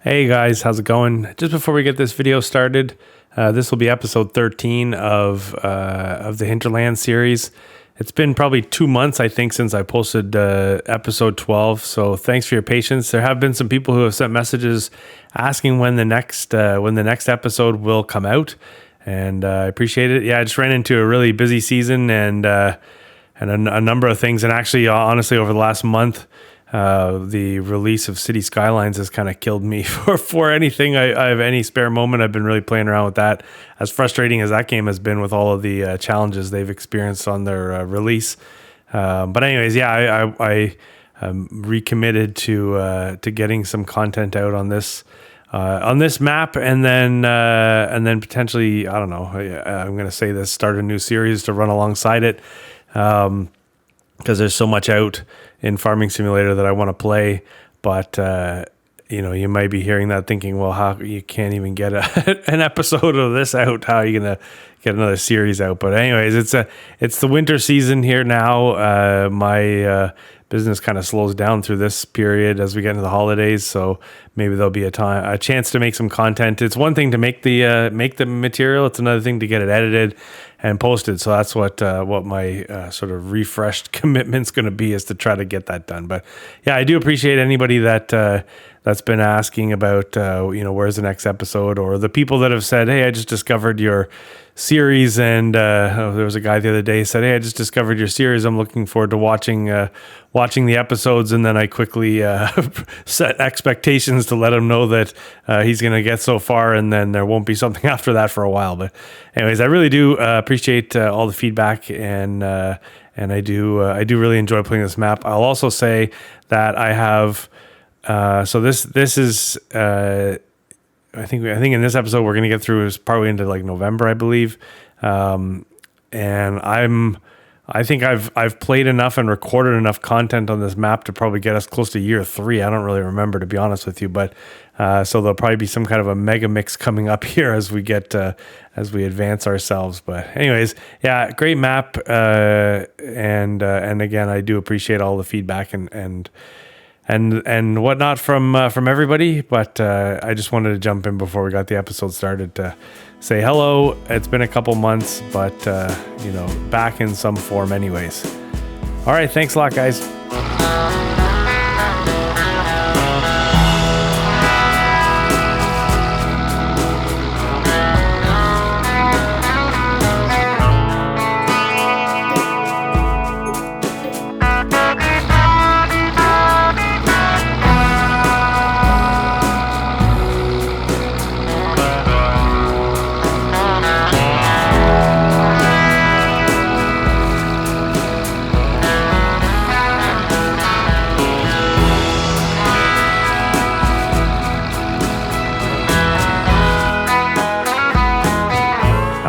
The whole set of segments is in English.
Hey guys, how's it going? Just before we get this video started, this will be episode 13 of the Hinterland series. It's been probably 2 months, I think, since I posted episode 12. So thanks for your patience. There have been some people who have sent messages asking when the next episode will come out, and I appreciate it. Yeah, I just ran into a really busy season and a number of things, and actually, honestly, over the last month. The release of City Skylines has kind of killed me for anything. I have any spare moment. I've been really playing around with that. As frustrating as that game has been with all of the challenges they've experienced on their release. But anyways, yeah, I recommitted to getting some content out on this map, and then potentially, I don't know. I'm going to say this: start a new series to run alongside it. Because there's so much out in Farming Simulator that I want to play, but you might be hearing that thinking, well, how you can't even get an episode of this out? How are you gonna get another series out? But anyways, it's the winter season here now. My business kind of slows down through this period as we get into the holidays, so maybe there'll be a chance to make some content. It's one thing to make the material; it's another thing to get it edited and posted. So that's what my sort of refreshed commitment's going to be, is to try to get that done. But yeah, I do appreciate anybody that's been asking about where's the next episode, or the people that have said, hey, I just discovered your series, and there was a guy the other day who said, hey, I just discovered your series, I'm looking forward to watching the episodes. And then I quickly set expectations to let him know that he's going to get so far, and then there won't be something after that for a while. But anyways, I really do appreciate all the feedback, and I do really enjoy playing this map. I'll also say that I have so this is I think in this episode we're going to get through is probably into like November, I believe, and I think I've played enough and recorded enough content on this map to probably get us close to year 3. I don't really remember, to be honest with you, but so there'll probably be some kind of a mega mix coming up here as we get as we advance ourselves. But anyways, yeah, great map, and again, I do appreciate all the feedback and whatnot from everybody. But I just wanted to jump in before we got the episode started to say hello. It's been a couple months, but back in some form anyways. All right, thanks a lot, guys.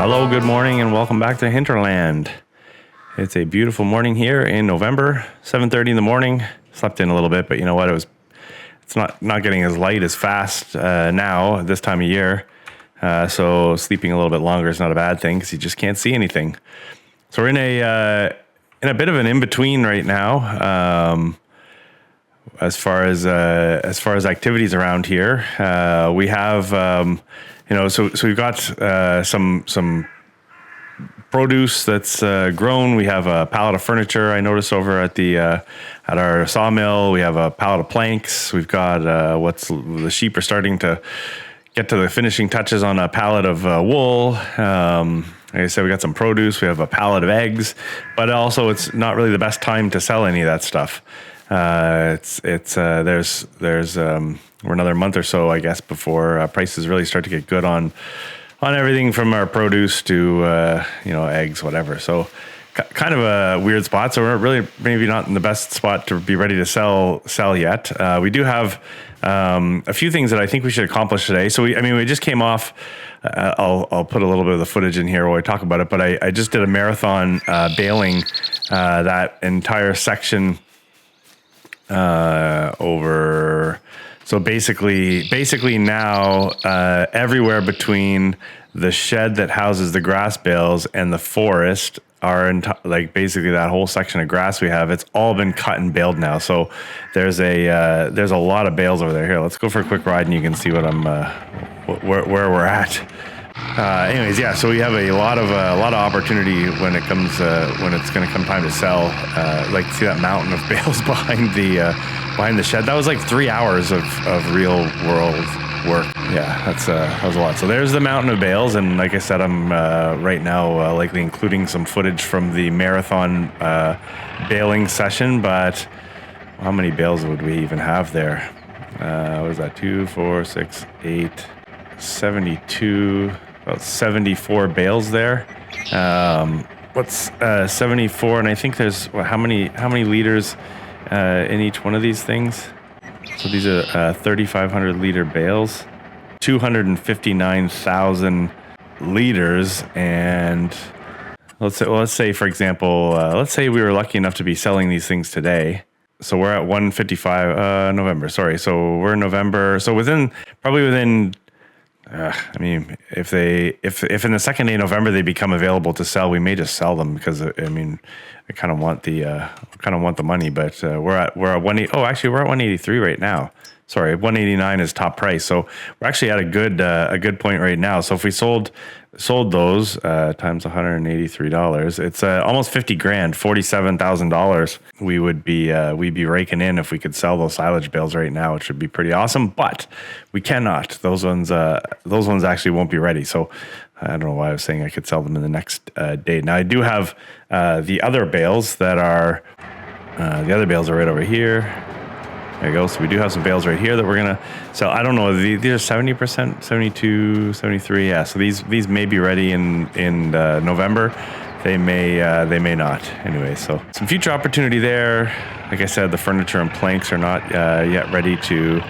Hello, good morning, and welcome back to Hinterland. It's a beautiful morning here in November, 7:30 in the morning. Slept in a little bit, but you know what? It's not getting as light as fast now this time of year. So sleeping a little bit longer is not a bad thing, because you just can't see anything. So we're in a bit of an in between right now. As far as activities around here, we have so we've got some produce that's grown. We have a pallet of furniture. I noticed over at our sawmill, we have a pallet of planks. We've got the sheep are starting to get to the finishing touches on a pallet of wool. Like I said, we got some produce. We have a pallet of eggs, but also it's not really the best time to sell any of that stuff. We're another month or so, I guess, before prices really start to get good on everything from our produce to eggs, whatever. So kind of a weird spot. So we're really maybe not in the best spot to be ready to sell yet. We do have a few things that I think we should accomplish today. So we just came off. I'll put a little bit of the footage in here while we talk about it. But I just did a marathon baling that entire section over. So basically now everywhere between the shed that houses the grass bales and the forest, like basically that whole section of grass we have, it's all been cut and baled now. So there's a lot of bales over there. Here, let's go for a quick ride and you can see what I'm where we're at. Anyways, yeah, so we have a lot of opportunity when it comes when it's going to come time to sell. Like, see that mountain of bales behind the shed? That was like 3 hours of real world work. Yeah, that was a lot. So there's the mountain of bales, and like I said, I'm right now likely including some footage from the marathon baling session. But how many bales would we even have there? What was that? 2, 4, 6, 8, 72. About 74 bales there. What's 74? And I think there's how many liters in each one of these things? So these are 3,500 liter bales, 259,000 liters, and let's say for example, let's say we were lucky enough to be selling these things today. So we're at 155 November. Sorry, so we're in November. So within. I mean, if in the second day of November they become available to sell, we may just sell them because I mean, I kind of want the money. But we're at 180. Oh, actually, we're at 183 right now. Sorry, 189 is top price. So we're actually at a good point right now. So if we sold those times $183, it's almost 50 grand, $47,000. We'd be raking in if we could sell those silage bales right now, which would be pretty awesome. But we cannot. Those ones actually won't be ready. So I don't know why I was saying I could sell them in the next day. Now I do have the other bales that are the other bales are right over here. There you go. So we do have some bales right here that we're going to sell. I don't know. These are 70%, 72, 73. Yeah. So these may be ready in November. They may not. Anyway, so some future opportunity there. Like I said, the furniture and planks are not yet ready to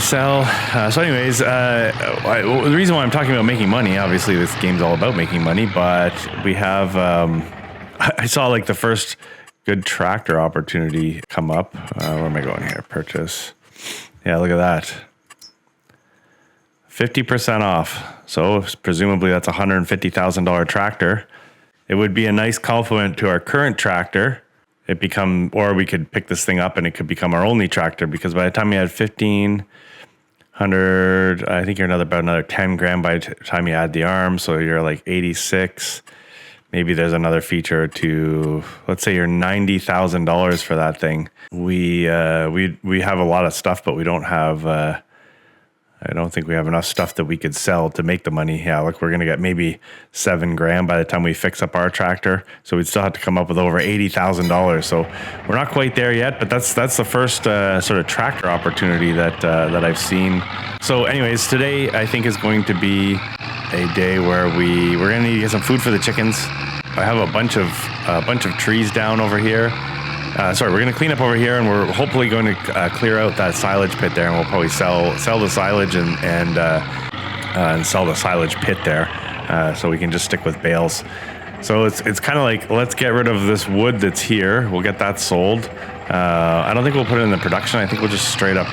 sell. So anyways, the reason why I'm talking about making money, obviously this game's all about making money, but we have, I saw like the first good tractor opportunity come up. Where am I going here? Purchase. Yeah, look at that. 50% off. So presumably that's a $150,000 tractor. It would be a nice complement to our current tractor. Or we could pick this thing up and it could become our only tractor, because by the time you had 1,500, I think you're about another 10 grand by the time you add the arms. So you're like 86. Maybe there's another feature to, let's say you're $90,000 for that thing. We have a lot of stuff, but we don't have, I don't think we have enough stuff that we could sell to make the money. Yeah, look, we're going to get maybe 7 grand by the time we fix up our tractor. So we'd still have to come up with over $80,000. So we're not quite there yet, but that's the first sort of tractor opportunity that I've seen. So anyways, today I think is going to be a day where we're going to need to get some food for the chickens. I have a bunch of trees down over here. We're going to clean up over here, and we're hopefully going to clear out that silage pit there, and we'll probably sell the silage and sell the silage pit there, so we can just stick with bales. So it's kind of like, let's get rid of this wood that's here. We'll get that sold. I don't think we'll put it in the production. I think we'll just straight up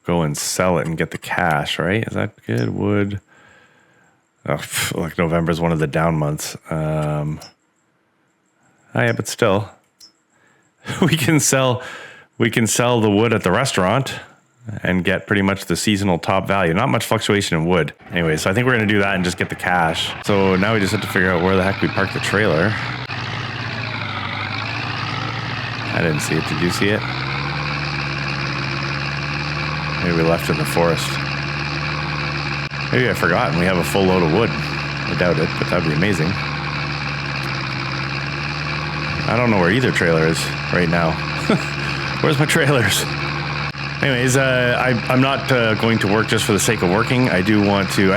go and sell it and get the cash. Right? Is that good? Wood. Oh, like November is one of the down months. Yeah, but still, we can sell the wood at the restaurant and get pretty much the seasonal top value. Not much fluctuation in wood. Anyway, so I think we're going to do that and just get the cash. So now we just have to figure out where the heck we park the trailer. I didn't see it. Did you see it? Maybe we left it in the forest. Maybe I forgot and we have a full load of wood. I doubt it, but that'd be amazing. I don't know where either trailer is right now. Where's my trailers? Anyways, I'm not going to work just for the sake of working. I don't want to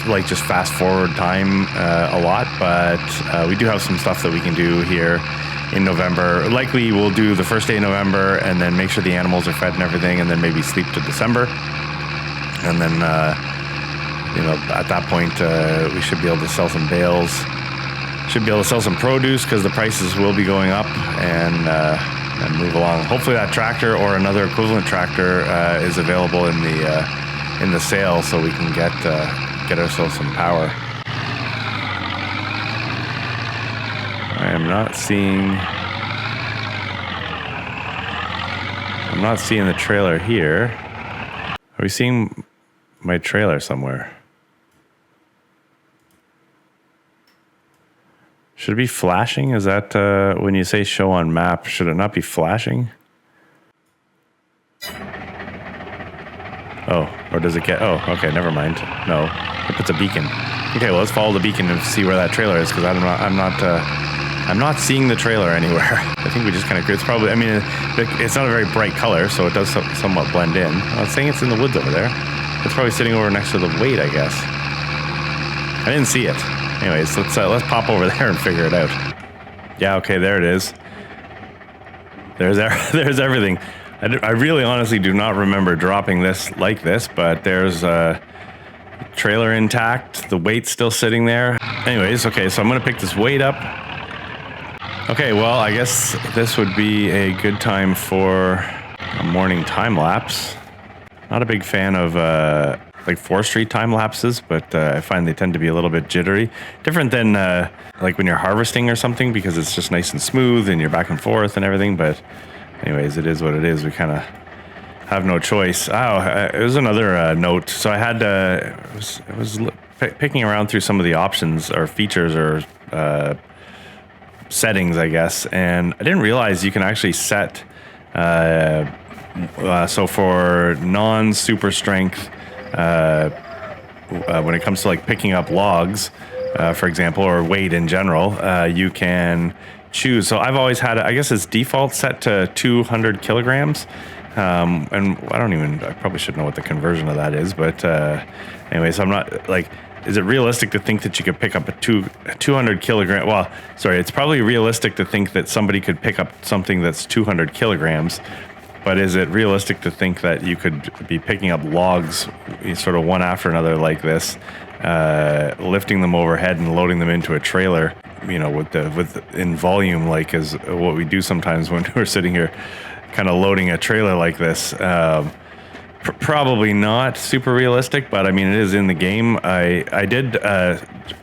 like just fast forward time a lot, but we do have some stuff that we can do here in November. Likely we'll do the first day of November and then make sure the animals are fed and everything, and then maybe sleep to December. And then, at that point, we should be able to sell some bales. Should be able to sell some produce because the prices will be going up, and move along. Hopefully that tractor or another equivalent tractor is available in the sale, so we can get ourselves some power. I'm not seeing the trailer here. Are we seeing my trailer somewhere? Should it be flashing? Is that when you say show on map, should it not be flashing? Oh, or does it get, oh, okay, never mind. No, it puts a beacon. Okay, well, let's follow the beacon and see where that trailer is, because I'm not seeing the trailer anywhere. I think we just kind of, it's probably, I mean, it's not a very bright color, so it does somewhat blend in. I was saying it's in the woods over there. It's probably sitting over next to the weight, I guess. I didn't see it. Anyways, let's pop over there and figure it out. Yeah, okay, there it is. There's everything. I really honestly do not remember dropping this like this, but there's a trailer intact. The weight's still sitting there. Anyways, okay, so I'm going to pick this weight up. Okay, well, I guess this would be a good time for a morning time lapse. Not a big fan of like forestry time lapses, but I find they tend to be a little bit jittery. Different than like when you're harvesting or something, because it's just nice and smooth and you're back and forth and everything. But anyways, it is what it is. We kind of have no choice. Oh, it was another note. So I had I was picking around through some of the options or features or settings, I guess, and I didn't realize you can actually set so for non-super strength when it comes to like picking up logs, for example, or weight in general, you can choose. So I've always had, I guess it's default set to 200 kilograms. And I probably should know what the conversion of that is, but anyways, I'm not like, is it realistic to think that you could pick up a 200 kilogram? Well, sorry, it's probably realistic to think that somebody could pick up something that's 200 kilograms. But is it realistic to think that you could be picking up logs sort of one after another like this, lifting them overhead and loading them into a trailer, you know, in volume, like is what we do sometimes when we're sitting here kind of loading a trailer like this? Probably not super realistic, but I mean, it is in the game. I did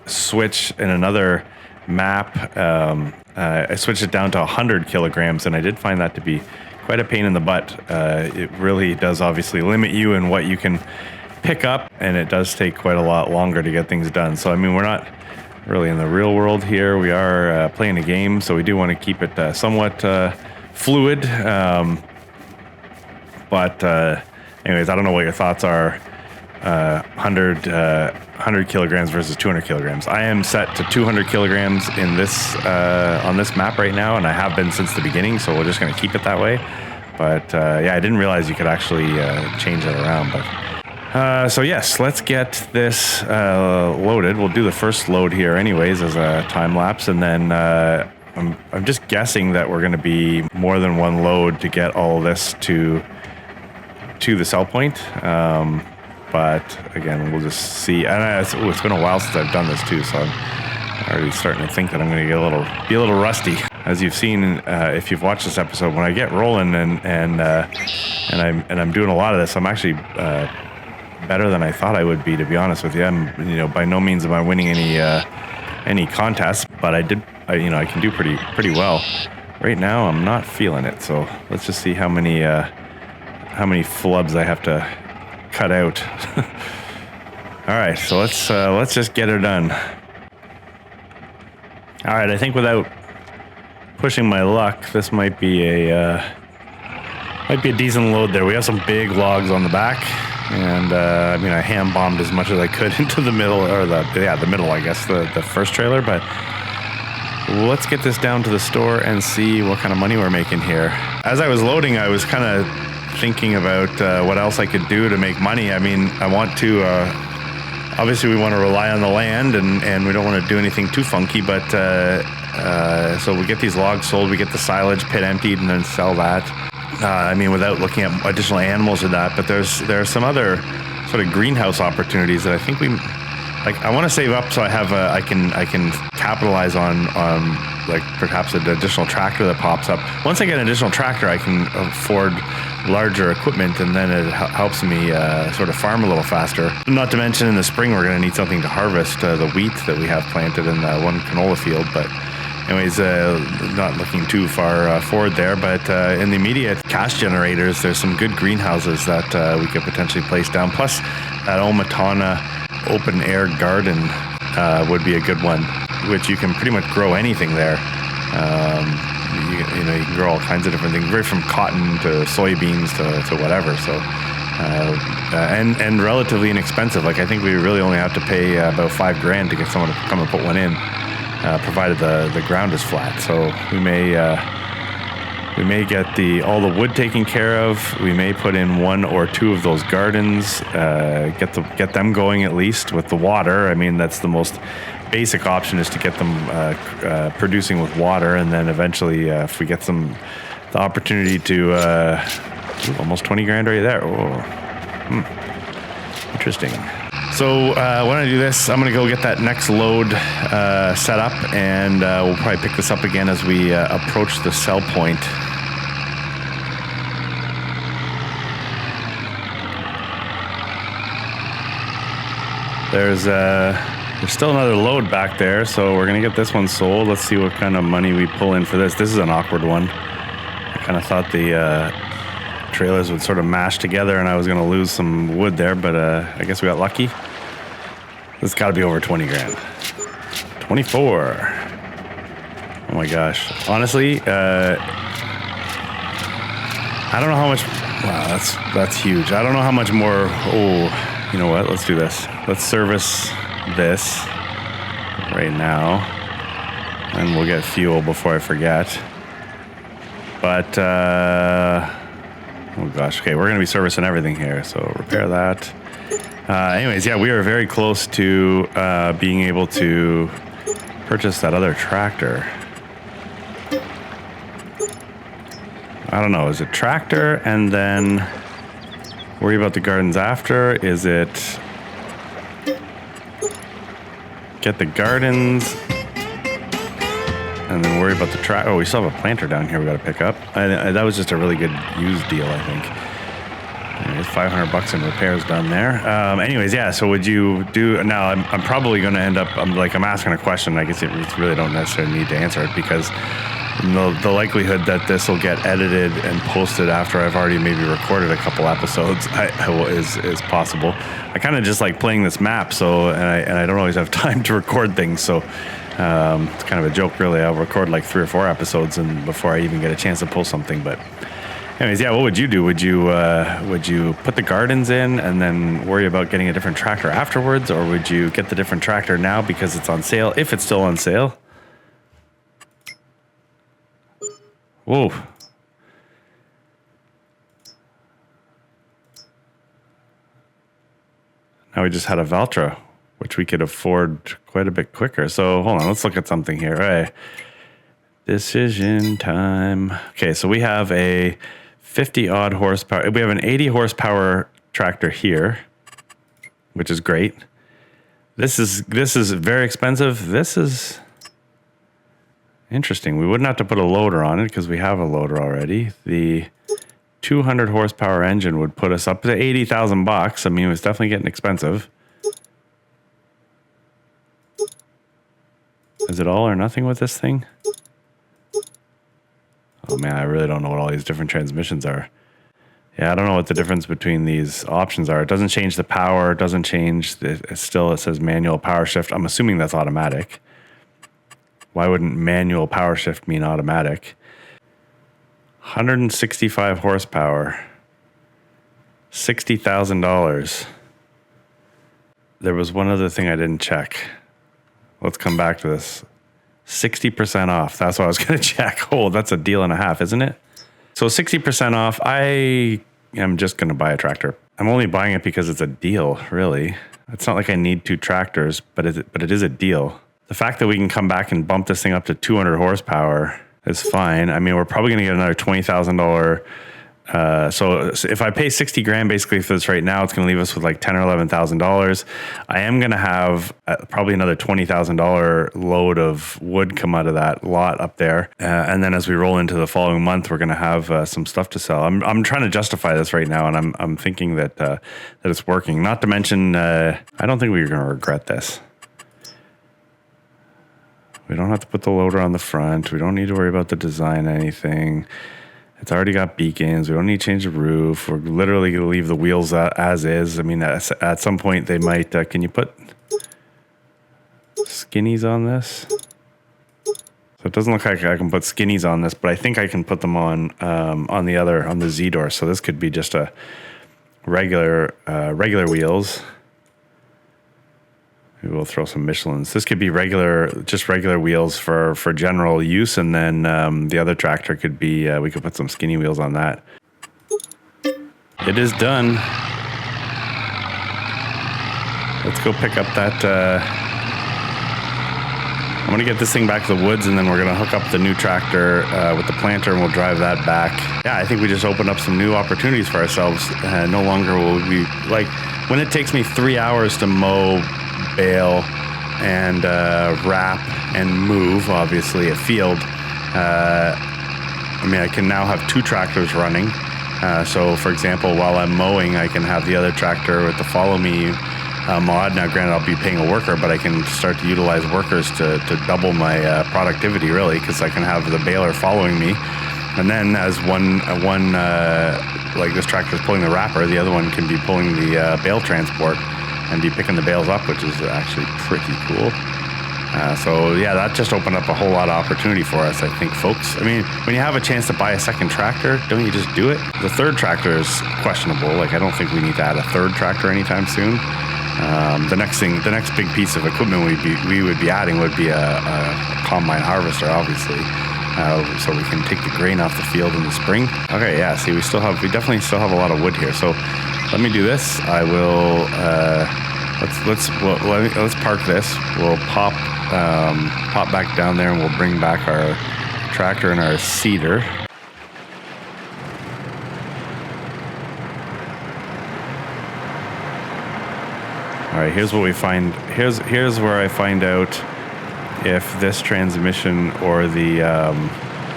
switch in another map. I switched it down to 100 kilograms, and I did find that to be quite a pain in the butt. It really does obviously limit you in what you can pick up, and it does take quite a lot longer to get things done. So, I mean, we're not really in the real world here. We are playing a game, so we do want to keep it somewhat fluid. But anyways, I don't know what your thoughts are. 100 kilograms versus 200 kilograms. I am set to 200 kilograms in this on this map right now, and I have been since the beginning, so we're just going to keep it that way. But yeah, I didn't realize you could actually change that around. But so yes, let's get this loaded. We'll do the first load here anyways as a time lapse, and then I'm just guessing that we're going to be more than one load to get all of this to the sell point. But again, we'll just see. And it's been a while since I've done this too, so I'm already starting to think that I'm going to be a little rusty. As you've seen, if you've watched this episode, when I get rolling and I'm doing a lot of this, I'm actually better than I thought I would be. To be honest with you, I'm by no means am I winning any contests, but I can do pretty well. Right now, I'm not feeling it. So let's just see how many flubs I have to cut out. All right, so let's just get her done. All right, I think without pushing my luck, this might be a decent load there. We have some big logs on the back, and I mean, I hand bombed as much as I could into the middle, or the middle, I guess, the first trailer. But let's get this down to the store and see what kind of money we're making here. As I was loading, I was kind of thinking about what else I could do to make money. I mean, I want to obviously we want to rely on the land, and we don't want to do anything too funky, but so we get these logs sold, we get the silage pit emptied, and then sell that. I mean, without looking at additional animals or that, but there are some other sort of greenhouse opportunities that I think I want to save up so I have I can capitalize on like perhaps an additional tractor that pops up. Once I get an additional tractor, I can afford larger equipment, and then it helps me sort of farm a little faster. Not to mention in the spring we're going to need something to harvest the wheat that we have planted in one canola field. But anyways, not looking too far forward there, but in the immediate cash generators, there's some good greenhouses that we could potentially place down. Plus, that Omatana open air garden would be a good one, which you can pretty much grow anything there. You know, you can grow all kinds of different things, right from cotton to soybeans to whatever. So, and relatively inexpensive. Like, I think we really only have to pay about $5,000 to get someone to come and put one in, provided the ground is flat. So we may get all the wood taken care of. We may put in 1 or 2 of those gardens, get them going at least with the water. I mean, that's the most basic option, is to get them producing with water, and then eventually, if we get the opportunity to almost $20,000 right there. Interesting. So when I do this, I'm going to go get that next load set up, and we'll probably pick this up again as we approach the sell point. There's still another load back there, so we're going to get this one sold. Let's see what kind of money we pull in for this. This is an awkward one. I kind of thought the trailers would sort of mash together and I was going to lose some wood there, but I guess we got lucky. This got to be over $20,000. 24. Oh my gosh. Honestly, I don't know how much. Wow, that's huge. I don't know how much more. Oh, you know what? Let's do this. Let's service this right now, and we'll get fuel before I forget. But oh gosh, okay, we're gonna be servicing everything here, so repair that. Anyways, yeah, we are very close to being able to purchase that other tractor. I don't know, is it tractor and then worry about the gardens after? Is it get the gardens and then worry about the tractor? Oh, we still have a planter down here we got to pick up. That was just a really good used deal, I think. There's $500 in repairs done there. Anyways, yeah. So would you do now? I'm probably going to end up. I'm asking a question. I guess you really don't necessarily need to answer it, because the likelihood that this will get edited and posted after I've already maybe recorded a couple episodes is possible. I kind of just like playing this map, so and I don't always have time to record things, so it's kind of a joke, really. I'll record like 3 or 4 episodes and before I even get a chance to pull something. But anyways, yeah, what would you do? Would you put the gardens in and then worry about getting a different tractor afterwards, or would you get the different tractor now because it's on sale, if it's still on sale? Whoa. Now we just had a Valtra, which we could afford quite a bit quicker. So hold on, let's look at something here. All right. Decision time. Okay, so we have a 50 odd horsepower. We have an 80 horsepower tractor here, which is great. This is very expensive. This is interesting. We wouldn't have to put a loader on it because we have a loader already. The 200 horsepower engine would put us up to $80,000. I mean, it's definitely getting expensive. Is it all or nothing with this thing? Oh man, I really don't know what all these different transmissions are. Yeah, I don't know what the difference between these options are. It doesn't change the power. It doesn't change. It says manual power shift. I'm assuming that's automatic. Why wouldn't manual power shift mean automatic? 165 horsepower. $60,000. There was one other thing I didn't check. Let's come back to this. 60% off. That's what I was going to check. Oh, that's a deal and a half, isn't it? So 60% off. I am just going to buy a tractor. I'm only buying it because it's a deal, really. It's not like I need 2 tractors, but it is a deal. The fact that we can come back and bump this thing up to 200 horsepower is fine. I mean, we're probably going to get another $20,000. So if I pay $60,000 basically for this right now, it's going to leave us with like $10,000 or $11,000. I am going to have probably another $20,000 load of wood come out of that lot up there. And then as we roll into the following month, we're going to have some stuff to sell. I'm trying to justify this right now, and I'm thinking that it's working. Not to mention, I don't think we're going to regret this. We don't have to put the loader on the front. We don't need to worry about the design of anything. It's already got beacons. We don't need to change the roof. We're literally going to leave the wheels as is. I mean, at some point they might, can you put skinnies on this? So it doesn't look like I can put skinnies on this, but I think I can put them on the Z door. So this could be just a regular wheels. Maybe we'll throw some Michelins. This could be just regular wheels for general use, and then the other tractor could be, we could put some skinny wheels on that. It is done. Let's go pick up that. I'm gonna get this thing back to the woods, and then we're gonna hook up the new tractor with the planter, and we'll drive that back. Yeah, I think we just opened up some new opportunities for ourselves. No longer will we, like, when it takes me 3 hours to mow, bale, and wrap and move, obviously, a field. I mean, I can now have 2 tractors running. So, for example, while I'm mowing, I can have the other tractor with the follow me mod. Now, granted, I'll be paying a worker, but I can start to utilize workers to double my productivity, really, because I can have the baler following me. And then as one like this tractor is pulling the wrapper, the other one can be pulling the bale transport and be picking the bales up, which is actually pretty cool. So yeah, that just opened up a whole lot of opportunity for us, I think, folks. I mean, when you have a chance to buy a second tractor, don't you just do it? The third tractor is questionable. Like, I don't think we need to add a third tractor anytime soon. The next big piece of equipment we would be adding would be a combine harvester, obviously. So we can take the grain off the field in the spring. Okay, yeah. See, we definitely still have a lot of wood here. So let me do this. I will. Let's park this. We'll pop back down there, and we'll bring back our tractor and our seeder. All right. Here's what we find. Here's where I find out if this transmission or the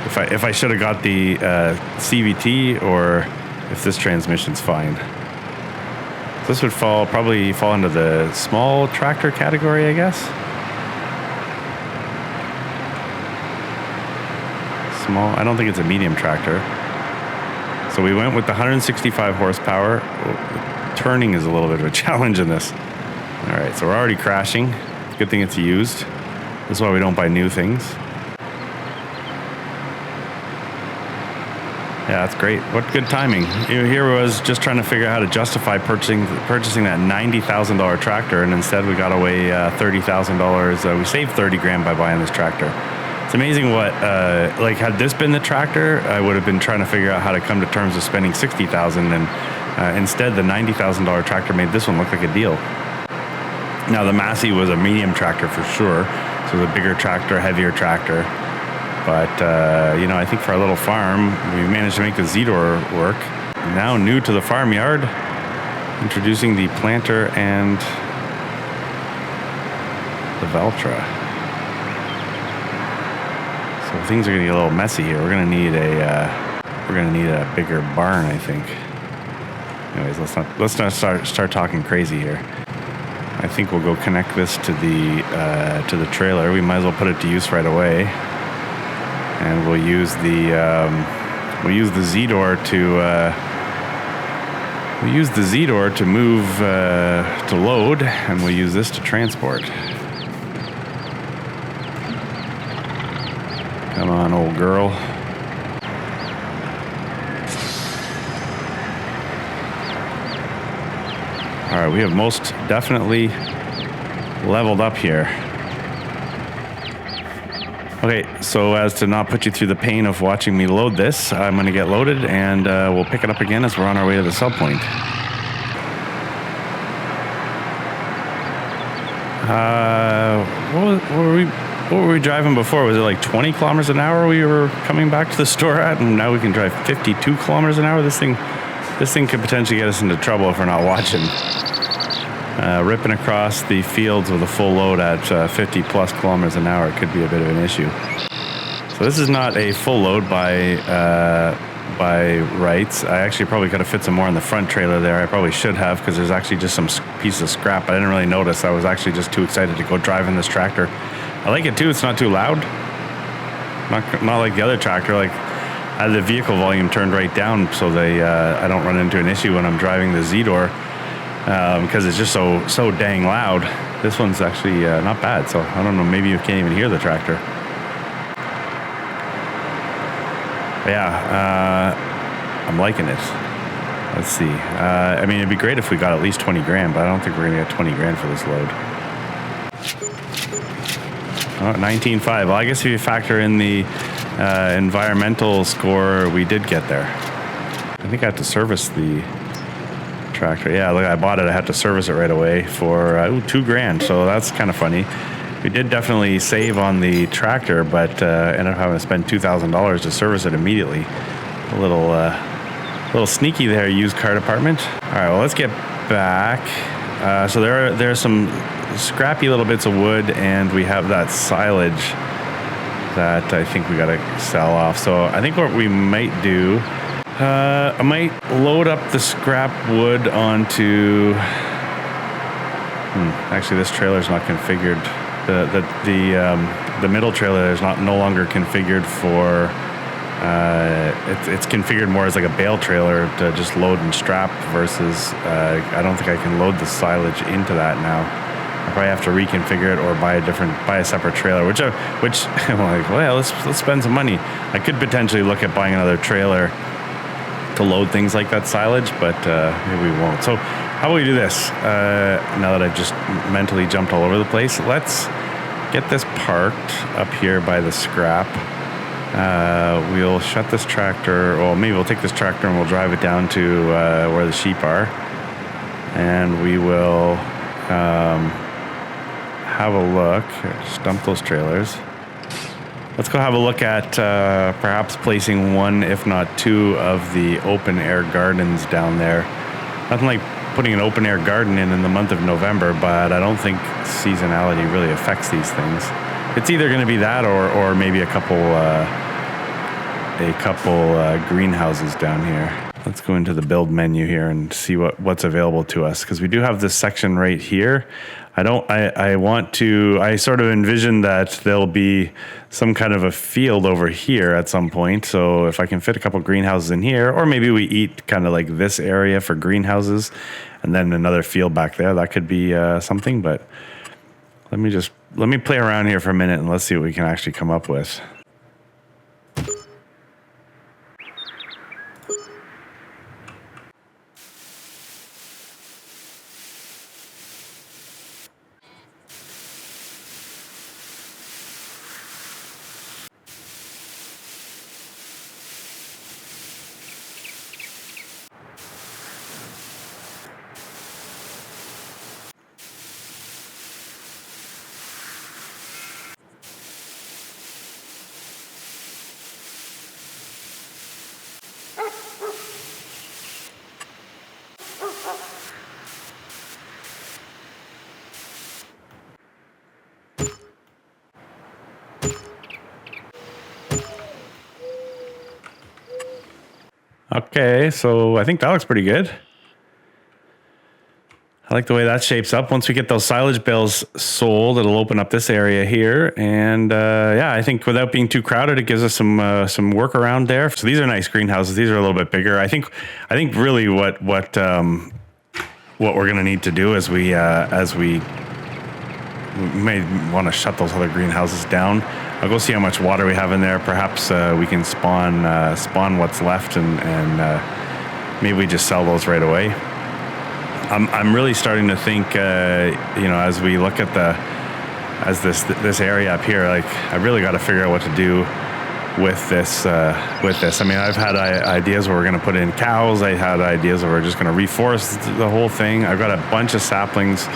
if I should have got the CVT, or if this transmission's fine. This would probably fall into the small tractor category, I guess. Small. I don't think it's a medium tractor. So we went with the 165 horsepower. Turning is a little bit of a challenge in this. All right, so we're already crashing. Good thing it's used. That's why we don't buy new things. Yeah, that's great. What good timing. Here was just trying to figure out how to justify purchasing that $90,000 tractor, and instead we got away $30,000. We saved 30 grand by buying this tractor. It's amazing what, like, had this been the tractor, I would have been trying to figure out how to come to terms with spending $60,000, and instead the $90,000 tractor made this one look like a deal. Now, the Massey was a medium tractor for sure, so the bigger tractor, heavier tractor. But, I think for our little farm, we managed to make the Z-Door work. Now new to the farmyard, introducing the planter and the Valtra. So things are going to get a little messy here. We're going to need a bigger barn, I think. Anyways, let's not start talking crazy here. I think we'll go connect this to the trailer. We might as well put it to use right away. And we'll use the Z-Door to move to load, and we'll use this to transport. Come on, old girl. All right, we have most definitely leveled up here. Okay, so as to not put you through the pain of watching me load this, I'm going to get loaded, and we'll pick it up again as we're on our way to the sub point. What were we driving before? Was it like 20 kilometers an hour we were coming back to the store at, and now we can drive 52 kilometers an hour? This thing could potentially get us into trouble if we're not watching. Ripping across the fields with a full load at 50 plus kilometers an hour could be a bit of an issue. So this is not a full load by rights. I actually probably could have fit some more in the front trailer there. I probably should have, because there's actually just some pieces of scrap. I didn't really notice. I was actually just too excited to go driving this tractor. I like it too. It's not too loud. Not like the other tractor. Like I had the vehicle volume turned right down so I don't run into an issue when I'm driving the Z-Door because it's just so dang loud. This one's actually not bad. So I don't know. Maybe you can't even hear the tractor. But yeah, I'm liking it. Let's see. I mean, it'd be great if we got at least 20 grand, but I don't think we're gonna get 20 grand for this load. 19.5. Well, I guess if you factor in the environmental score, we did get there. I think I have to service the tractor. Yeah, look, I bought it. I had to service it right away for 2 grand. So that's kind of funny. We did definitely save on the tractor, but ended up having to spend $2,000 to service it immediately. A little sneaky there, used car department. All right, well, let's get back. So there's some scrappy little bits of wood, and we have that silage that I think we gotta sell off. So I think what we might do, I might load up the scrap wood onto. Actually, this trailer's not configured. The middle trailer is no longer configured for. It's configured more as like a bale trailer to just load and strap versus I don't think I can load the silage into that now. I probably have to reconfigure it or buy a separate trailer, which I'm like, well, let's spend some money. I could potentially look at buying another trailer to load things like that silage, but maybe we won't. So how about we do this? Now that I've just mentally jumped all over the place, let's get this parked up here by the scrap. We'll shut this tractor, or maybe we'll take this tractor and we'll drive it down to where the sheep are, and we will have a look. Just dump those trailers. Let's go have a look at perhaps placing 1, if not 2, of the open air gardens down there. Nothing like putting an open air garden in the month of November, but I don't think seasonality really affects these things. It's either going to be that or maybe a couple greenhouses down here. Let's go into the build menu here and see what's available to us, because we do have this section right here. I sort of envision that there'll be some kind of a field over here at some point. So if I can fit a couple greenhouses in here, or maybe we eat kind of like this area for greenhouses and then another field back there, that could be something. But let me play around here for a minute and let's see what we can actually come up with. Okay, so I think that looks pretty good. I like the way that shapes up. Once we get those silage bales sold, it'll open up this area here. And yeah, I think without being too crowded, it gives us some work around there. So these are nice greenhouses. These are a little bit bigger. I think really what we're going to need to do is we may want to shut those other greenhouses down. I'll go see how much water we have in there. Perhaps we can spawn what's left, and maybe we just sell those right away. I'm really starting to think, as we look at this area up here, like I really got to figure out what to do with this. I mean, I've had ideas where we're going to put in cows. I had ideas where we're just going to reforest the whole thing. I've got a bunch of saplings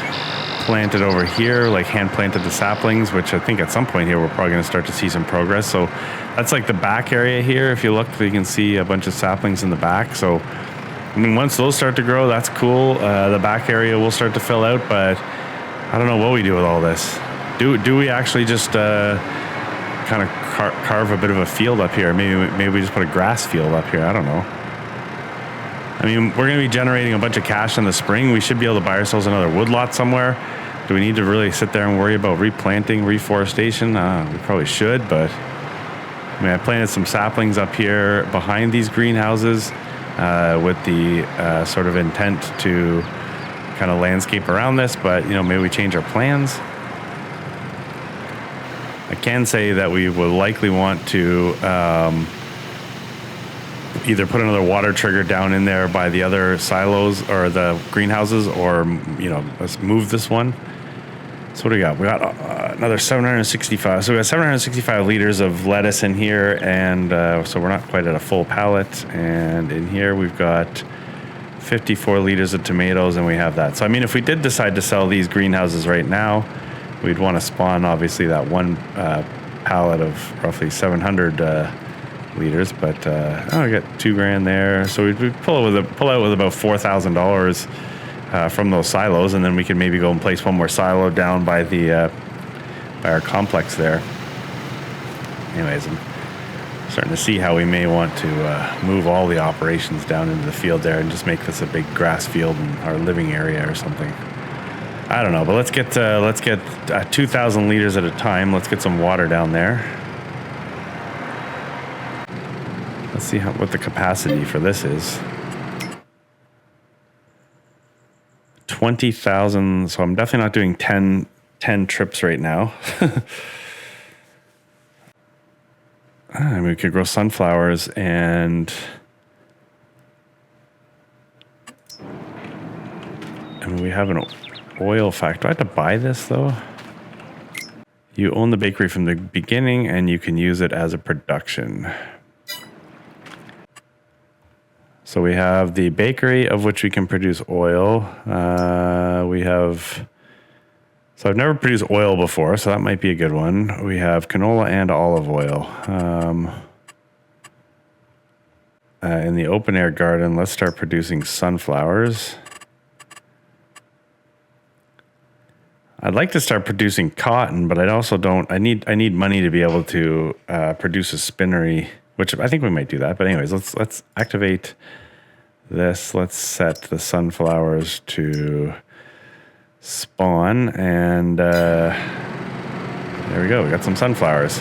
planted over here, like hand planted the saplings, which I think at some point here we're probably going to start to see some progress. So that's like the back area here. If you look, you can see a bunch of saplings in the back. So I mean, once those start to grow, that's cool. The back area will start to fill out, but I don't know what we do with all this. Do we actually just kind of carve a bit of a field up here? Maybe we just put a grass field up here. I don't know. I mean, we're going to be generating a bunch of cash in the spring. We should be able to buy ourselves another woodlot somewhere. Do we need to really sit there and worry about replanting, reforestation? We probably should, but I mean, I planted some saplings up here behind these greenhouses with the sort of intent to kind of landscape around this, but maybe we change our plans. I can say that we will likely want to either put another water trigger down in there by the other silos or the greenhouses, or let's move this one. So what do we got? We got another 765. So we got 765 liters of lettuce in here, and so we're not quite at a full pallet. And in here we've got 54 liters of tomatoes, and we have that. So I mean, if we did decide to sell these greenhouses right now, we'd want to spawn obviously that one pallet of roughly 700 liters. But we got $2,000 there. So we'd pull out with about $4,000. From those silos, and then we can maybe go and place one more silo down by the by our complex there. Anyways, I'm starting to see how we may want to move all the operations down into the field there and just make this a big grass field in our living area or something. I don't know, but let's get 2,000 liters at a time. Let's get some water down there. Let's see what the capacity for this is. 20,000, so I'm definitely not doing 10 trips right now. I mean, we could grow sunflowers and we have an oil factory. Do I have to buy this though? You own the bakery from the beginning and you can use it as a production. So we have the bakery of which we can produce oil. So I've never produced oil before, so that might be a good one. We have canola and olive oil. In the open air garden, let's start producing sunflowers. I'd like to start producing cotton, but I need money to be able to produce a spinnery, which I think we might do that. But anyways, let's activate this. Let's set the sunflowers to spawn, and there we go. We got some sunflowers.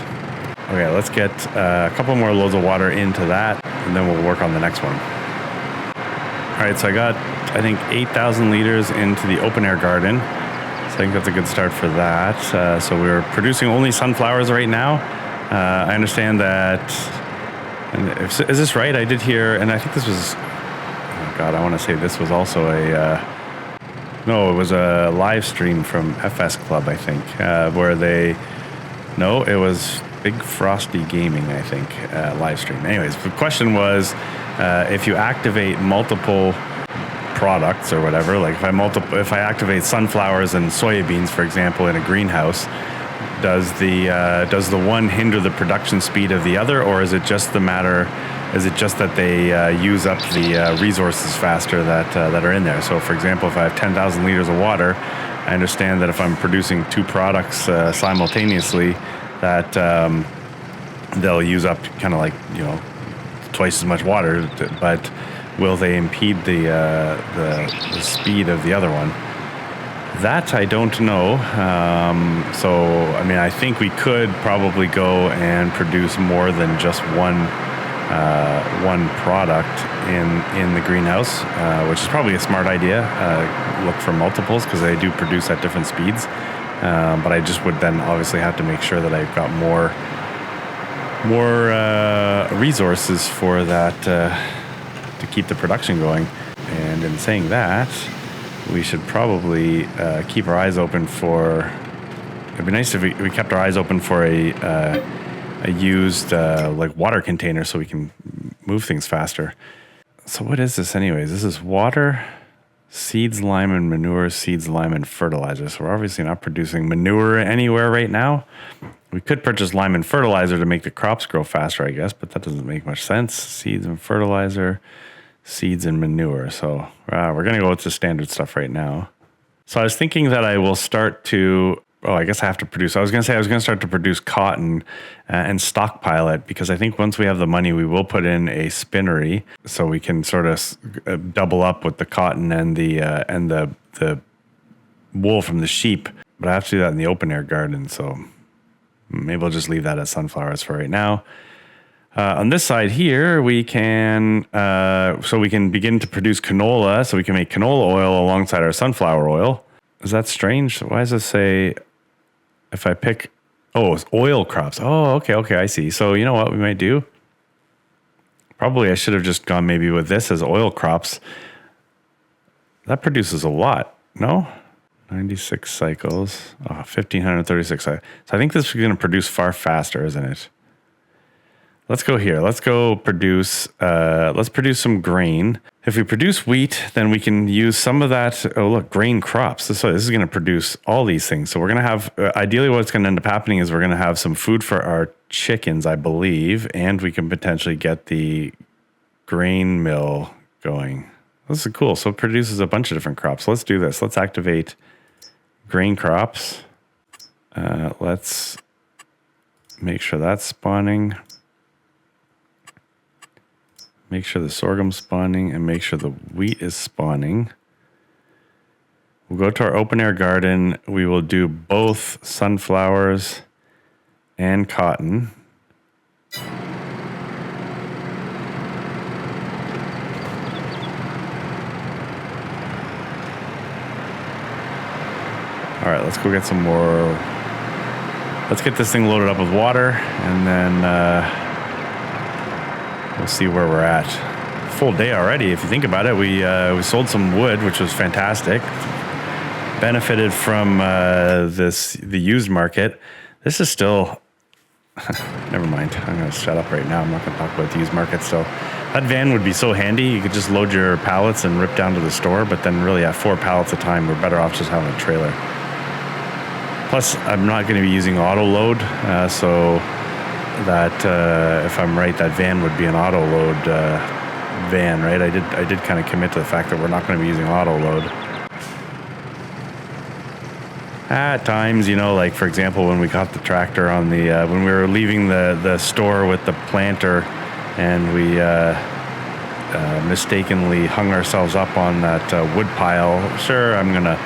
Okay, let's get a couple more loads of water into that, and then we'll work on the next one. All right, so I got, I think, 8,000 liters into the open air garden. So I think that's a good start for that. So we're producing only sunflowers right now. I understand that, and is this right? I did hear, and I think this was, oh God, I want to say this was also no, it was a live stream from FS Club, I think, where it was Big Frosty Gaming, I think, live stream. Anyways, the question was, if you activate multiple products or whatever, like if I activate sunflowers and soybeans, for example, in a greenhouse, does the one hinder the production speed of the other, or is it just that they use up the resources faster that are in there? So, for example, if I have 10,000 liters of water, I understand that if I'm producing two products simultaneously, that they'll use up kind of like twice as much water. But will they impede the speed of the other one? That I don't know. So, I mean, I think we could probably go and produce more than just one product in the greenhouse, which is probably a smart idea. Look for multiples because they do produce at different speeds. But I just would then obviously have to make sure that I've got more resources for that to keep the production going. And in saying that, we should probably keep our eyes open for. It'd be nice if we kept our eyes open for a used like water container so we can move things faster. So what is this anyways? This is water, seeds, lime, and manure, seeds, lime, and fertilizer. So we're obviously not producing manure anywhere right now. We could purchase lime and fertilizer to make the crops grow faster, I guess, but that doesn't make much sense. Seeds and fertilizer, seeds and manure. So we're going to go with the standard stuff right now. So I was thinking that I will start to, I guess I have to produce. I was going to start to produce cotton and stockpile it, because I think once we have the money, we will put in a spinnery so we can sort of double up with the cotton and the wool from the sheep but I have to do that in the open air garden. So maybe I'll just leave that as sunflowers for right now. On this side here, we can begin to produce canola. So we can make canola oil alongside our sunflower oil. Is that strange? Why does it say if I pick, it's oil crops. Oh, okay, I see. So you know what we might do? Probably I should have just gone maybe with this as oil crops. That produces a lot, no? 96 cycles, 1,536. So I think this is going to produce far faster, isn't it? Let's go here. Let's go produce, let's produce some grain. If we produce wheat, then we can use some of that. Oh, look, grain crops. This is going to produce all these things. So we're going to have, ideally what's going to end up happening is we're going to have some food for our chickens, I believe, and we can potentially get the grain mill going. This is cool. So it produces a bunch of different crops. Let's do this. Let's activate grain crops. Let's make sure that's spawning. Make sure the sorghum's spawning and make sure the wheat is spawning. We'll go to our open air garden. We will do both sunflowers and cotton. All right, let's go get some more. Let's get this thing loaded up with water and then we'll see where we're at. Full day already. If you think about it, we sold some wood, which was fantastic. Benefited from the used market. This is still. Never mind. I'm going to shut up right now. I'm not going to talk about the used market still. That van would be so handy. You could just load your pallets and rip down to the store. But then really at 4 pallets a time, we're better off just having a trailer. Plus, I'm not going to be using auto load, so that if I'm right, that van would be an auto load van, right? I did kind of commit to the fact that we're not going to be using auto load. At times, like for example, when we got the tractor on the when we were leaving the store with the planter, and we mistakenly hung ourselves up on that wood pile. Sure, I'm gonna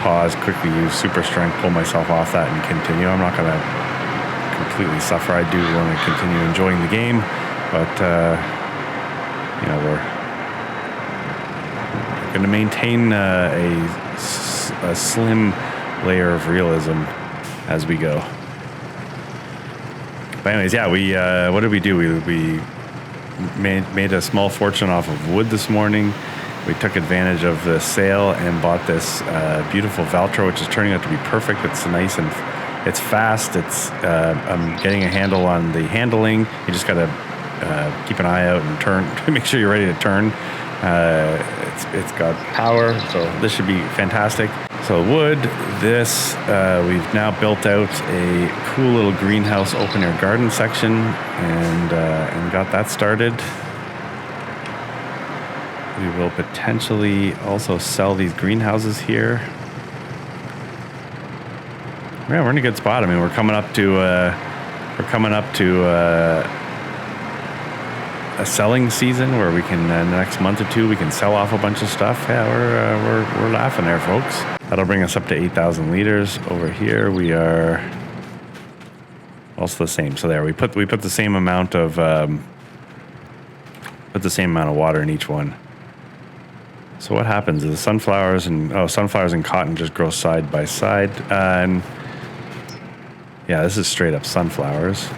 pause, quickly use super strength, pull myself off that, and continue. I'm not gonna completely suffer. I do want to continue enjoying the game, but we're going to maintain a slim layer of realism as we go. But anyways, yeah, we what did we do? We made a small fortune off of wood this morning. We took advantage of the sale and bought this beautiful Valtra, which is turning out to be perfect. It's nice and it's fast. I'm getting a handle on the handling. You just got to keep an eye out and turn to make sure you're ready to turn. It's got power, so this should be fantastic. So wood, we've now built out a cool little greenhouse open air garden section and got that started. We will potentially also sell these greenhouses here. Yeah, we're in a good spot. I mean, we're coming up to a selling season where we can in the next month or two we can sell off a bunch of stuff. Yeah, we're laughing there, folks. That'll bring us up to 8,000 liters. Over here we are also the same. So there we put the same amount of water in each one. So what happens is the sunflowers and cotton just grow side by side. And yeah, this is straight up sunflowers.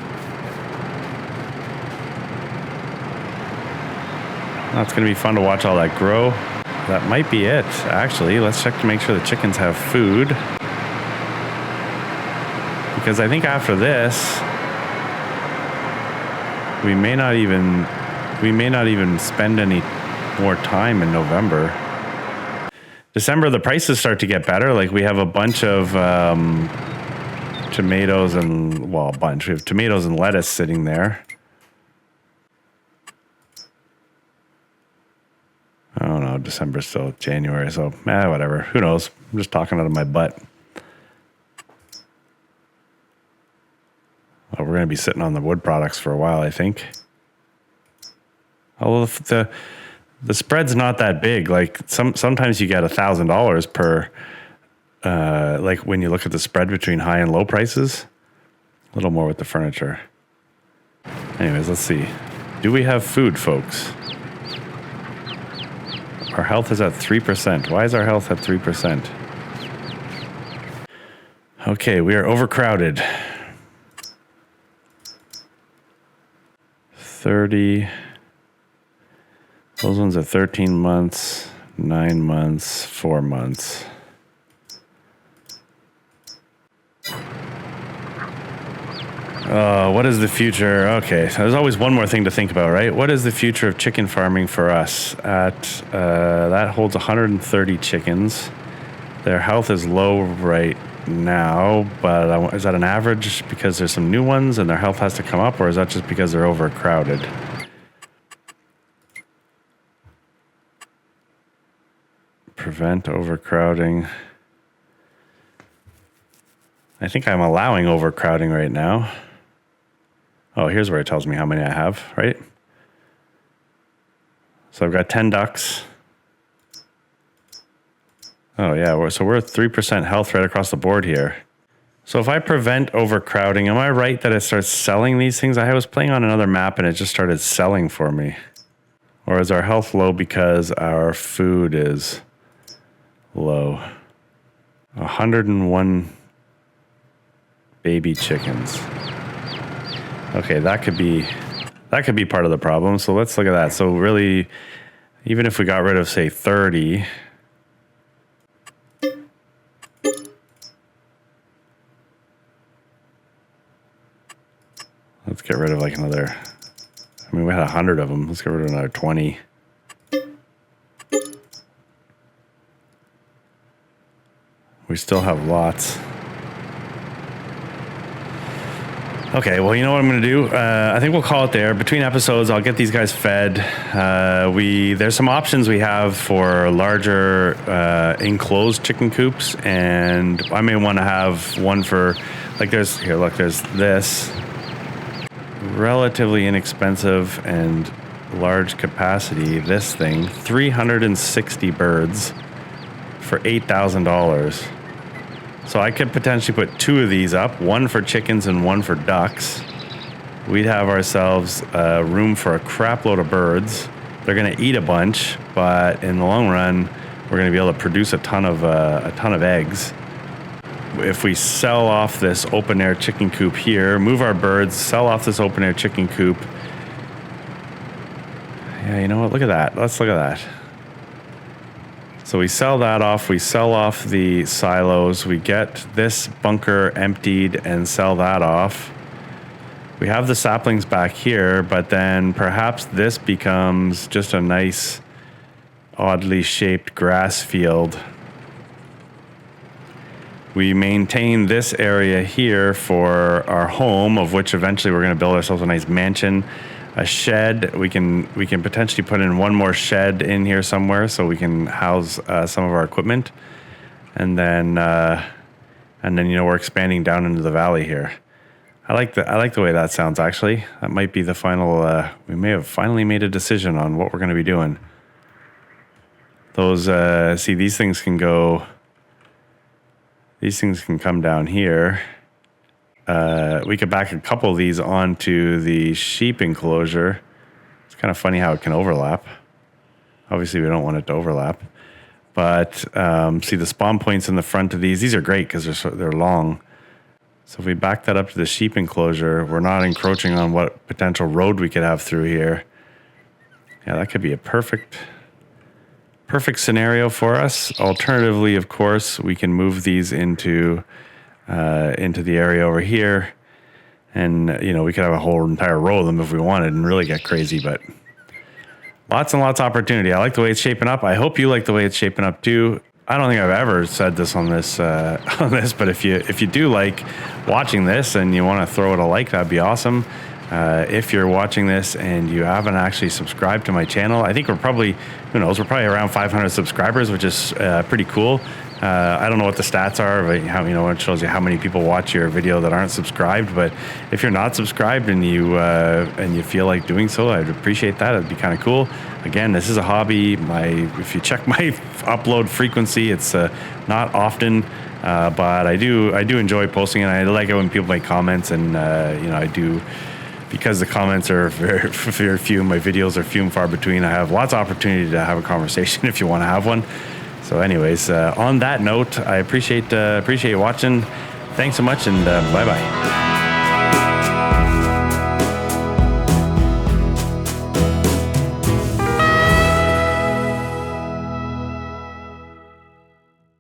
That's going to be fun to watch all that grow. That might be it, actually. Let's check to make sure the chickens have food. Because I think after this, we may not even spend any more time in November. December, the prices start to get better. Like we have a bunch of tomatoes and, well, a bunch. We have tomatoes and lettuce sitting there. I don't know, December's still January, so whatever. Who knows? I'm just talking out of my butt. Well, we're going to be sitting on the wood products for a while, I think. Although the spread's not that big. Like sometimes you get $1,000 per like when you look at the spread between high and low prices, a little more with the furniture. Anyways, let's see. Do we have food, folks? Our health is at 3%. Why is our health at 3%? Okay, we are overcrowded. 30. Those ones are 13 months, 9 months, 4 months. What is the future? Okay, so there's always one more thing to think about, right? What is the future of chicken farming for us? That holds 130 chickens. Their health is low right now, but is that an average because there's some new ones and their health has to come up, or is that just because they're overcrowded? Prevent overcrowding. I think I'm allowing overcrowding right now. Oh, here's where it tells me how many I have, right? So I've got 10 ducks. Oh yeah, so we're at 3% health right across the board here. So if I prevent overcrowding, am I right that it starts selling these things? I was playing on another map and it just started selling for me. Or is our health low because our food is low? 101 baby chickens. Okay, that could be part of the problem. So let's look at that. So really, even if we got rid of, say, 30, let's get rid of like another, I mean, we had 100 of them. Let's get rid of another 20. We still have lots. Okay, well, you know what I'm going to do? I think we'll call it there. Between episodes, I'll get these guys fed. There's some options we have for larger enclosed chicken coops, and I may want to have one for, like there's this. Relatively inexpensive and large capacity. This thing, 360 birds for $8,000. So I could potentially put 2 of these up, one for chickens and one for ducks. We'd have ourselves room for a crap load of birds. They're going to eat a bunch, but in the long run, we're going to be able to produce a ton of eggs. If we sell off this open air chicken coop here, move our birds, sell off this open air chicken coop. Yeah, you know what? Look at that. Let's look at that. So we sell that off. We sell off the silos. We get this bunker emptied and sell that off. We have the saplings back here, but then perhaps this becomes just a nice, oddly shaped grass field. We maintain this area here for our home, of which eventually we're going to build ourselves a nice mansion, a shed. We can potentially put in one more shed in here somewhere so we can house some of our equipment, and then we're expanding down into the valley here. I like the way that sounds. Actually, that might be the final. We may have finally made a decision on what we're going to be doing. Those these things can go. These things can come down here. We could back a couple of these onto the sheep enclosure. It's kind of funny how it can overlap. Obviously, we don't want it to overlap. But see the spawn points in the front of these. These are great because they're long. So if we back that up to the sheep enclosure, we're not encroaching on what potential road we could have through here. Yeah, that could be a perfect scenario for us. Alternatively, of course, we can move these into the area over here, and we could have a whole entire row of them if we wanted and really get crazy. But lots and lots of opportunity. I like the way it's shaping up. I hope you like the way it's shaping up too. I don't think I've ever said this on this, but if you do like watching this and you want to throw it a like, that'd be awesome. If you're watching this and you haven't actually subscribed to my channel, I think we're probably, who knows, we're probably around 500 subscribers, which is pretty cool. I don't know what the stats are, but it shows you how many people watch your video that aren't subscribed. But if you're not subscribed and you feel like doing so, I'd appreciate that. It'd be kind of cool. Again, this is a hobby. If you check my upload frequency, it's not often, but I do enjoy posting, and I like it when people make comments, and I do. Because the comments are very, very few, my videos are few and far between. I have lots of opportunity to have a conversation if you want to have one. So anyways, on that note, I appreciate you watching. Thanks so much, and bye-bye.